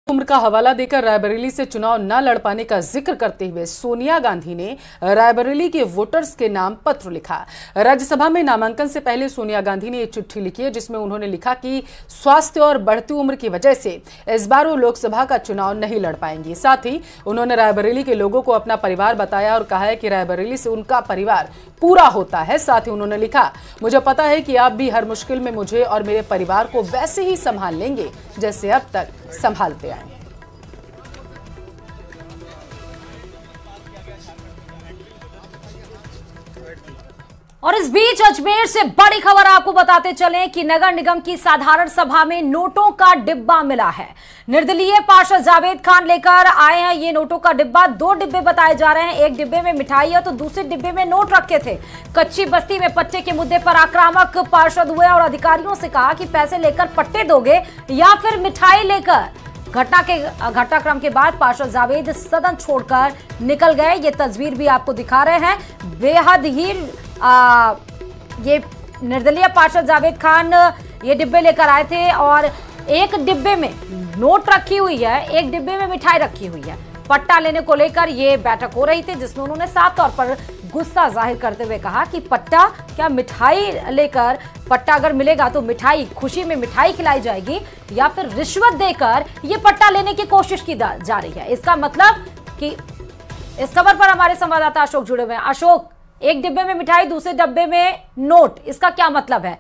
उम्र का हवाला देकर रायबरेली से चुनाव न लड़ पाने का जिक्र करते हुए सोनिया गांधी ने रायबरेली के वोटर्स के नाम पत्र लिखा। राज्यसभा में नामांकन से पहले सोनिया गांधी ने एक चिट्ठी लिखी है जिसमें उन्होंने लिखा कि स्वास्थ्य और बढ़ती उम्र की वजह से इस बार वो लोकसभा का चुनाव नहीं लड़ पाएंगी। साथ ही उन्होंने रायबरेली के लोगों को अपना परिवार बताया और कहा है कि रायबरेली से उनका परिवार पूरा होता है। साथ ही उन्होंने लिखा, मुझे पता है कि आप भी हर मुश्किल में मुझे और मेरे परिवार को वैसे ही संभाल लेंगे जैसे अब तक संभालते आए। और इस बीच अजमेर से बड़ी खबर आपको बताते चलें कि नगर निगम की साधारण सभा में नोटों का डिब्बा मिला है। निर्दलीय पार्षद जावेद खान लेकर आए हैं ये नोटों का डिब्बा। 2 डिब्बे बताए जा रहे हैं, एक डिब्बे में मिठाई है तो दूसरे डिब्बे में नोट रखे थे। कच्ची बस्ती में पट्टे के मुद्दे पर आक्रामक पार्षद हुए और अधिकारियों से कहा कि पैसे लेकर पट्टे दोगे या फिर मिठाई लेकर। घटनाक्रम के बाद पार्षद जावेद सदन छोड़कर निकल गए। ये तस्वीर भी आपको दिखा रहे हैं। बेहद ही ये निर्दलीय पार्षद जावेद खान ये डिब्बे लेकर आए थे और एक डिब्बे में नोट रखी हुई है, एक डिब्बे में मिठाई रखी हुई है। पट्टा लेने को लेकर ये बैठक हो रही थी जिसमें उन्होंने साफ तौर पर गुस्सा जाहिर करते हुए कहा कि पट्टा क्या, मिठाई लेकर पट्टा अगर मिलेगा तो मिठाई, खुशी में मिठाई खिलाई जाएगी या फिर रिश्वत देकर ये पट्टा लेने की कोशिश की जा रही है। इसका मतलब कि इस खबर पर हमारे संवाददाता अशोक जुड़े हुए हैं। अशोक, एक डिब्बे में मिठाई, दूसरे डिब्बे में नोट, इसका क्या मतलब है?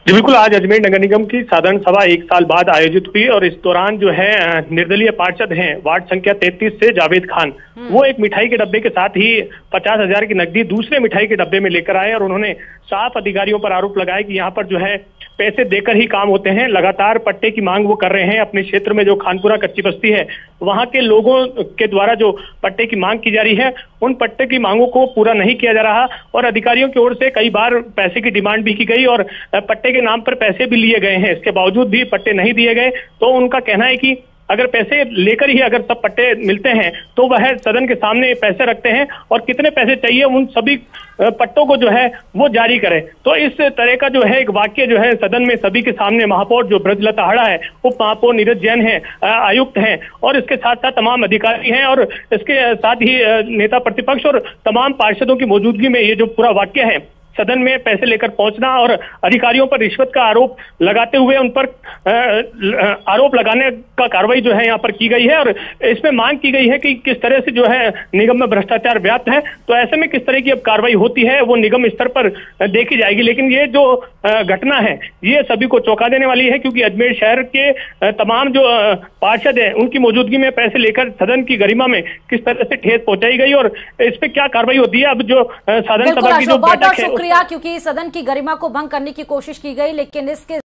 जी बिल्कुल, आज अजमेर नगर निगम की साधारण सभा 1 साल बाद आयोजित हुई और इस दौरान जो है निर्दलीय पार्षद हैं वार्ड संख्या 33 से जावेद खान, वो एक मिठाई के डब्बे के साथ ही 50,000 की नकदी दूसरे मिठाई के डब्बे में लेकर आए और उन्होंने साफ अधिकारियों पर आरोप लगाया कि यहाँ पर जो है पैसे देकर ही काम होते हैं। लगातार पट्टे की मांग वो कर रहे हैं। अपने क्षेत्र में जो खानपुरा कच्ची बस्ती है वहां के लोगों के द्वारा जो पट्टे की मांग की जा रही है, उन पट्टे की मांगों को पूरा नहीं किया जा रहा और अधिकारियों की ओर से कई बार पैसे की डिमांड भी की गई और पट्टे के नाम पर पैसे भी लिए गए हैं। इसके बावजूद भी पट्टे नहीं दिए गए। तो उनका कहना है कि अगर पैसे लेकर ही अगर सब पट्टे मिलते हैं तो वह सदन के सामने पैसे रखते हैं और कितने पैसे चाहिए उन सभी पट्टों को जो है वो जारी करें। तो इस तरह का जो है एक वाक्य जो है सदन में सभी के सामने महापौर जो ब्रजलता हाड़ा है, उप महापौर नीरज जैन है, आयुक्त हैं और इसके साथ साथ तमाम अधिकारी हैं और इसके साथ ही नेता प्रतिपक्ष और तमाम पार्षदों की मौजूदगी में ये जो पूरा वाक्य है सदन में पैसे लेकर पहुंचना और अधिकारियों पर रिश्वत का आरोप लगाते हुए उन पर आरोप लगाने का कार्रवाई जो है यहाँ पर की गई है और इसमें मांग की गई है कि किस तरह से जो है निगम में भ्रष्टाचार व्याप्त है। तो ऐसे में किस तरह की अब कार्रवाई होती है वो निगम स्तर पर देखी जाएगी। लेकिन ये जो घटना है ये सभी को चौंका देने वाली है क्योंकि अजमेर शहर के तमाम जो पार्षद है उनकी मौजूदगी में पैसे लेकर सदन की गरिमा में किस तरह से ठेस पहुंचाई गई और इस पे क्या कार्रवाई होती है। अब जो साधारण सभा की जो बैठक है, क्योंकि सदन की गरिमा को भंग करने की कोशिश की गई, लेकिन इसके